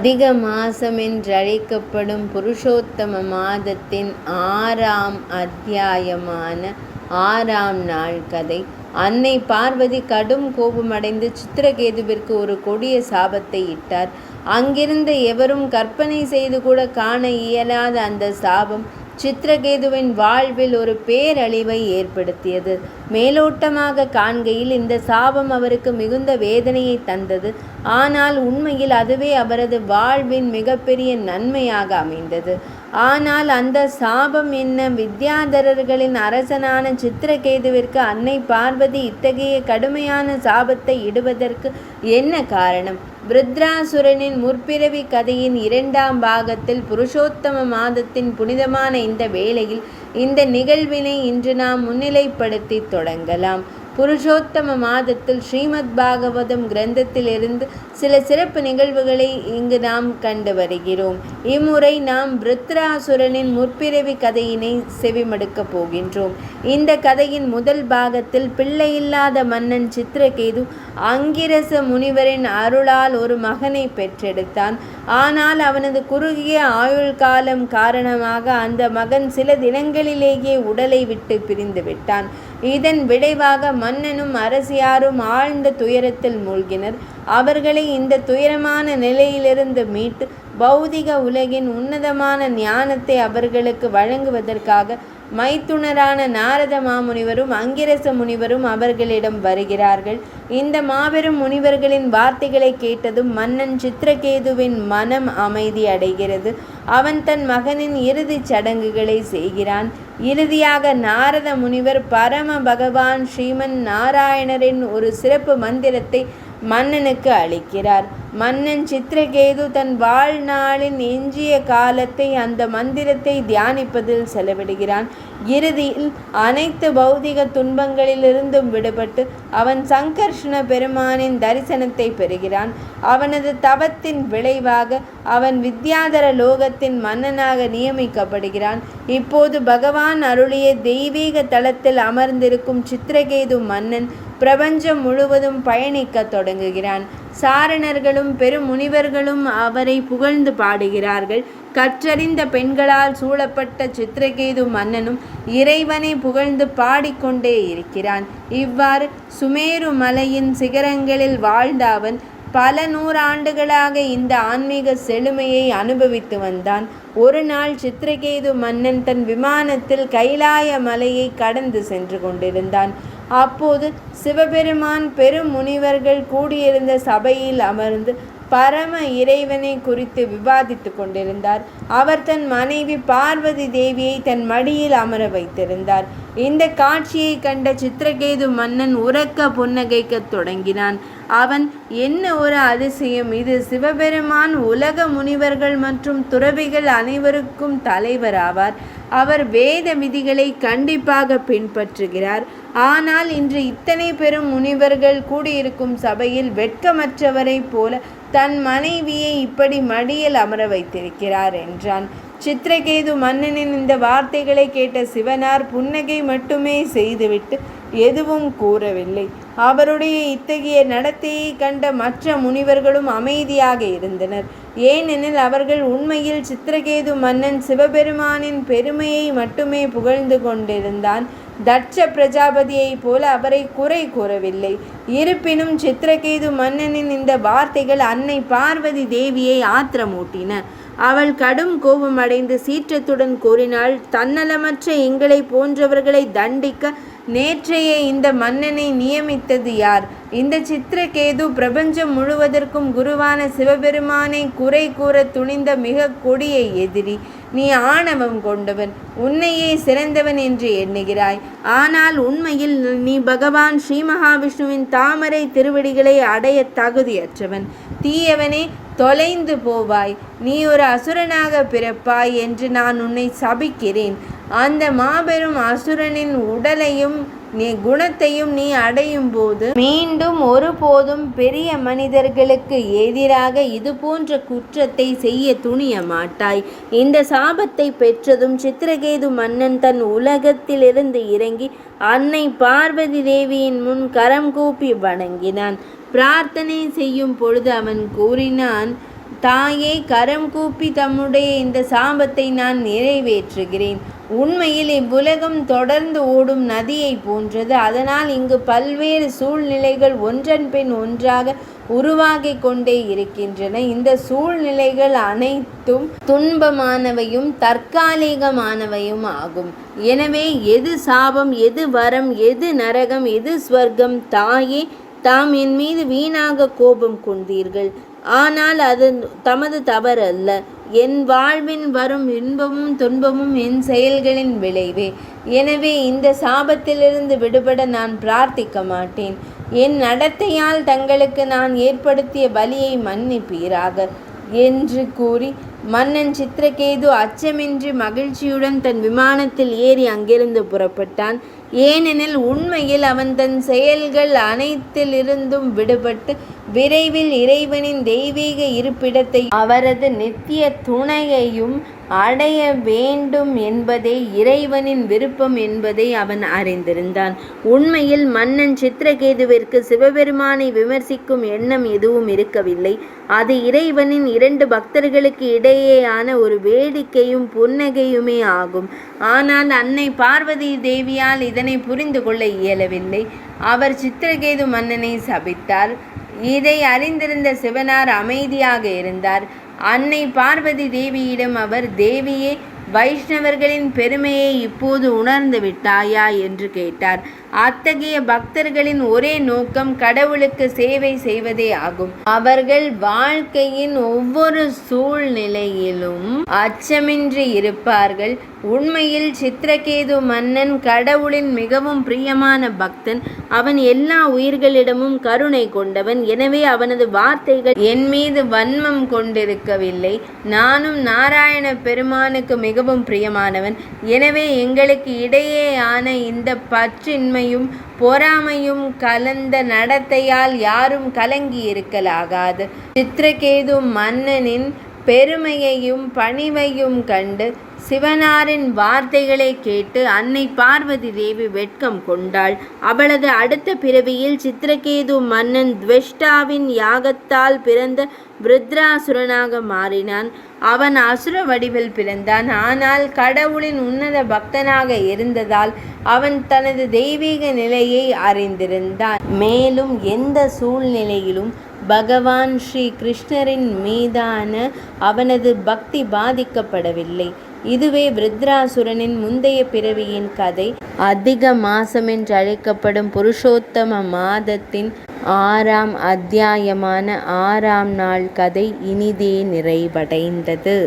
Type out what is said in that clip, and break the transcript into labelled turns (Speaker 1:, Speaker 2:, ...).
Speaker 1: அதிக மாசம் என்றழைக்கப்படும் புருஷோத்தம மாதத்தின் 6ஆம் அத்தியாயமான 6ஆம் நாள் கதை. அன்னை பார்வதி கடும் கோபமடைந்து சித்திரகேதுவிற்கு ஒரு கொடிய சாபத்தை இட்டார். அங்கிருந்த எவரும் கற்பனை செய்து கூட காண இயலாத அந்த சாபம் சித்திரகேதுவின் வாழ்வில் ஒரு பேரழிவை ஏற்படுத்தியது. மேலோட்டமாக காண்கையில் இந்த சாபம் அவருக்கு மிகுந்த வேதனையை தந்தது. ஆனால் உண்மையில் அதுவே அவரது வாழ்வின் மிகப்பெரிய நன்மையாக அமைந்தது. ஆனால் அந்த சாபம் என்ன? வித்யாதரர்களின் அரசனான சித்திரகேதுவிற்கு அன்னை பார்வதி இத்தகைய கடுமையான சாபத்தை இடுவதற்கு என்ன காரணம்? விருத்ராசுரனின் முற்பிறவி கதையின் 2ஆம் பாகத்தில் புருஷோத்தம மாதத்தின் புனிதமான இந்த வேளையில் இந்த நிகழ்வினை இன்று நாம் முன்னிலைப்படுத்தி தொடங்கலாம். புருஷோத்தம மாதத்தில் ஸ்ரீமத் பாகவதம் கிரந்தத்திலிருந்து சில சிறப்பு நிகழ்வுகளை இங்கு நாம் கண்டு வருகிறோம். இம்முறை நாம் விருத்ராசுரனின் முற்பிறவி கதையினை செவிமடுக்கப் போகின்றோம். இந்த கதையின் முதல் பாகத்தில் பிள்ளையில்லாத மன்னன் சித்திரகேது அங்கிரச முனிவரின் அருளால் ஒரு மகனை பெற்றெடுத்தான். ஆனால் அவனது குறுகிய ஆயுள் காலம் காரணமாக அந்த மகன் சில தினங்களிலேயே உடலை விட்டு பிரிந்து விட்டான். இதன் விளைவாக மன்னனும் அரசியாரும் ஆழ்ந்த துயரத்தில் மூழ்கினர். அவர்களை இந்த துயரமான நிலையிலிருந்து மீட்டு பௌதிக உலகின் உன்னதமான ஞானத்தை அவர்களுக்கு வழங்குவதற்காக மைத்துனரான நாரத மாமுனிவரும் அங்கிரச முனிவரும் அவர்களிடம் வருகிறார்கள். இந்த மாபெரும் முனிவர்களின் வார்த்தைகளை கேட்டதும் மன்னன் சித்திரகேதுவின் மனம் அமைதி அடைகிறது. அவன் தன் மகனின் இறுதிச் சடங்குகளை செய்கிறான். இறுதியாக நாரத முனிவர் பரம பகவான் ஸ்ரீமன் நாராயணரின் ஒரு சிறப்பு மந்திரத்தை மன்னனுக்கு அளிக்கிறார். மன்னன் சித்திரகேது தன் வாழ்நாளின் எஞ்சிய காலத்தை அந்த மந்திரத்தை தியானிப்பதில் செலவிடுகிறான். இறுதியில் அனைத்து பௌதிக துன்பங்களிலிருந்தும் விடுபட்டு அவன் சங்கர்ஷண பெருமானின் தரிசனத்தை பெறுகிறான். அவனது தவத்தின் விளைவாக அவன் வித்யாதர லோகத்தின் மன்னனாக நியமிக்கப்படுகிறான். இப்போது பகவான் அருளிய தெய்வீக தலத்தில் அமர்ந்திருக்கும் சித்திரகேது மன்னன் பிரபஞ்சம் முழுவதும் பயணிக்க தொடங்குகிறான். சாரணர்களும் பெரும் முனிவர்களும் அவரை புகழ்ந்து பாடுகிறார்கள். கற்றறிந்த பெண்களால் சூழப்பட்ட சித்திரகேது மன்னனும் இறைவனை புகழ்ந்து பாடிக்கொண்டே இருக்கிறான். இவ்வாறு சுமேரு மலையின் சிகரங்களில் வாழ்ந்த அவன் பல நூறாண்டுகளாக இந்த ஆன்மீக செழுமையை அனுபவித்து வந்தான். ஒரு நாள் சித்திரகேது மன்னன் தன் விமானத்தில் கைலாய மலையை கடந்து சென்று கொண்டிருந்தான். அப்போது சிவபெருமான் பெரும் முனிவர்கள் கூடியிருந்த சபையில் அமர்ந்து பரம இறைவனை குறித்து விவாதித்து கொண்டிருந்தார். அவர் தன் மனைவி பார்வதி தேவியை தன் மடியில் அமர வைத்திருந்தார். இந்த காட்சியை கண்ட சித்திரகேது மன்னன் உரக்க புன்னகைக்க தொடங்கினான். அவன், என்ன ஒரு அதிசயம்! இது சிவபெருமான் உலக முனிவர்கள் மற்றும் துறவிகள் அனைவருக்கும் தலைவர் ஆவார். அவர் வேத விதிகளை கண்டிப்பாக பின்பற்றுகிறார். ஆனால் இன்று இத்தனை பெரும் முனிவர்கள் கூடியிருக்கும் சபையில் வெட்கமற்றவரை போல தன் மனைவியை இப்படி மடியில் அமர வைத்திருக்கிறார் என்றான். சித்திரகேது மன்னனின் இந்த வார்த்தைகளை கேட்ட சிவனார் புன்னகை மட்டுமே செய்துவிட்டு எதுவும் கூறவில்லை. அவருடைய இத்தகைய நடத்தையை கண்ட மற்ற முனிவர்களும் அமைதியாக இருந்தனர். ஏனெனில் அவர்கள் உண்மையில் சித்திரகேது மன்னன் சிவபெருமானின் பெருமையை மட்டுமே புகழ்ந்து கொண்டிருந்தான். தட்ச பிரஜாபதியை போல அவரை குறை கூறவில்லை. இருப்பினும் சித்திரகேது மன்னனின் இந்த வார்த்தைகள் அன்னை பார்வதி தேவியை ஆத்திரமூட்டின. அவள் கடும் கோபமடைந்து சீற்றத்துடன் கூறினாள், தன்னலமற்ற எங்களை போன்றவர்களை தண்டிக்க நேற்றைய இந்த மன்னனை நியமித்தது யார்? இந்த சித்திரகேது பிரபஞ்சம் முழுவதற்கும் குருவான சிவபெருமானை குறை கூற துணிந்த மிக கொடிய எதிரி. நீ ஆணவம் கொண்டவன், உன்னையே சிறந்தவன் என்று எண்ணுகிறாய். ஆனால் உண்மையில் நீ பகவான் ஸ்ரீ மகாவிஷ்ணுவின் தாமரை திருவடிகளை அடைய தகுதியற்றவன். தீயவனே, தொலைந்து போவாய். நீ ஒரு அசுரனாக பிறப்பாய் என்று நான் உன்னை சபிக்கிறேன். அந்த மாபெரும் அசுரனின் உடலையும் குணத்தையும் நீ அடையும் போது மீண்டும் ஒருபோதும் பெரிய மனிதர்களுக்கு எதிராக இது போன்ற குற்றத்தை செய்ய துணிய மாட்டாய். இந்த சாபத்தை பெற்றதும் சித்திரகேது மன்னன் தன் உலகத்திலிருந்து இறங்கி அன்னை பார்வதி தேவியின் முன் கரம் கூப்பி வணங்கினான். பிரார்த்தனை செய்யும் பொழுது அவன் கூறினான், தாயே, கரம் கூப்பி தம்முடைய இந்த சாபத்தை நான் நிறைவேற்றுகிறேன். உண்மையில் இவ்வுலகம் தொடர்ந்து ஓடும் நதியை போன்றது. அதனால் இங்கு பல்வேறு சூழ்நிலைகள் ஒன்றன் பின் ஒன்றாக உருவாகிக் கொண்டே இருக்கின்றன. இந்த சூழ்நிலைகள் அனைத்தும் துன்பமானவையும் தற்காலிகமானவையும் ஆகும். எனவே எது சாபம், எது வரம், எது நரகம், எது ஸ்வர்க்கம்? தாயே, தாம் என் மீது வீணாக கோபம் கொண்டீர்கள். ஆனால் அது தமது தவறல்ல. என் வாழ்வின் வரும் இன்பமும் துன்பமும் என் செயல்களின் விளைவே. எனவே இந்த சாபத்திலிருந்து விடுபட நான் பிரார்த்திக்க மாட்டேன். என் நடத்தையால் தங்களுக்கு நான் ஏற்படுத்திய பலியை மன்னிப்பீராக என்று கூறி மன்னன் சித்திரகேது அச்சமின்றி மகிழ்ச்சியுடன் தன் விமானத்தில் ஏறி அங்கிருந்து புறப்பட்டான். ஏனெனில் உண்மையில் அவன் தன் செயல்கள் அனைத்திலிருந்தும் விடுபட்டு விரைவில் இறைவனின் தெய்வீக இருப்பிடத்தை அவரது நித்திய துணையையும் அடைய வேண்டும் என்பதே இறைவனின் விருப்பம் என்பதை அவன் அறிந்திருந்தான். உண்மையில் மன்னன் சித்திரகேதுவிற்கு சிவபெருமானை விமர்சிக்கும் எண்ணம் எதுவும் இருக்கவில்லை. அது இறைவனின் 2 பக்தர்களுக்கு இடையேயான ஒரு வேடிக்கையும் புன்னகையுமே ஆகும். ஆனால் அன்னை பார்வதி தேவியால் இதனை புரிந்து கொள்ள இயலவில்லை. அவர் சித்திரகேது மன்னனை சபித்தார். இதை அறிந்திருந்த சிவனார் அமைதியாக இருந்தார். அன்னை பார்வதி தேவியிடம் அவர், தேவியே, வைஷ்ணவர்களின் பெருமையை இப்போது உணர்ந்து விட்டாயா என்று கேட்டார். அத்தகைய பக்தர்களின் ஒரே நோக்கம் கடவுளுக்கு சேவை செய்வதே ஆகும். அவர்கள் வாழ்க்கையின் ஒவ்வொரு சூழ்நிலையிலும் அச்சமின்றி இருப்பார்கள். உண்மையில் சித்திரகேது மன்னன் கடவுளின் மிகவும் பிரியமான பக்தன். அவன் எல்லா உயிர்களிடமும் கருணை கொண்டவன். எனவே அவனது வார்த்தைகள் என் மீது வன்மம் கொண்டிருக்கவில்லை. நானும் நாராயண பெருமானுக்கு மிகவும் பிரியமானவன். எனவே எங்களுக்கு இடையேயான இந்த பற்றின்மையும் பொறாமையும் கலந்த நடத்தையால் யாரும் கலங்கி இருக்கலாகாது. சித்திரகேது மன்னனின் பெருமையையும் பணிவையும் கண்டு சிவனாரின் வார்த்தைகளை கேட்டு அன்னை பார்வதி தேவி வெட்கம் கொண்டாள். அவளது அடுத்த பிறவியில் சித்திரகேது மன்னன் துவஷ்டாவின் யாகத்தால் பிறந்த விருத்ராசுரனாக மாறினான். அவன் அசுர வடிவில் பிறந்தான். ஆனால் கடவுளின் உன்னத பக்தனாக இருந்ததால் அவன் தனது தெய்வீக நிலையை அறிந்திருந்தான். மேலும் எந்த சூழ்நிலையிலும் பகவான் ஸ்ரீ கிருஷ்ணரின் மீதான அவனது பக்தி பாதிக்கப்படவில்லை. இதுவே விருத்ராசுரனின் முந்தைய பிறவியின் கதை. அதிக மாசம் என்று அழைக்கப்படும் புருஷோத்தம மாதத்தின் 6ஆம் அத்தியாயமான 6ஆம் நாள் கதை இனிதே நிறைவடைந்தது.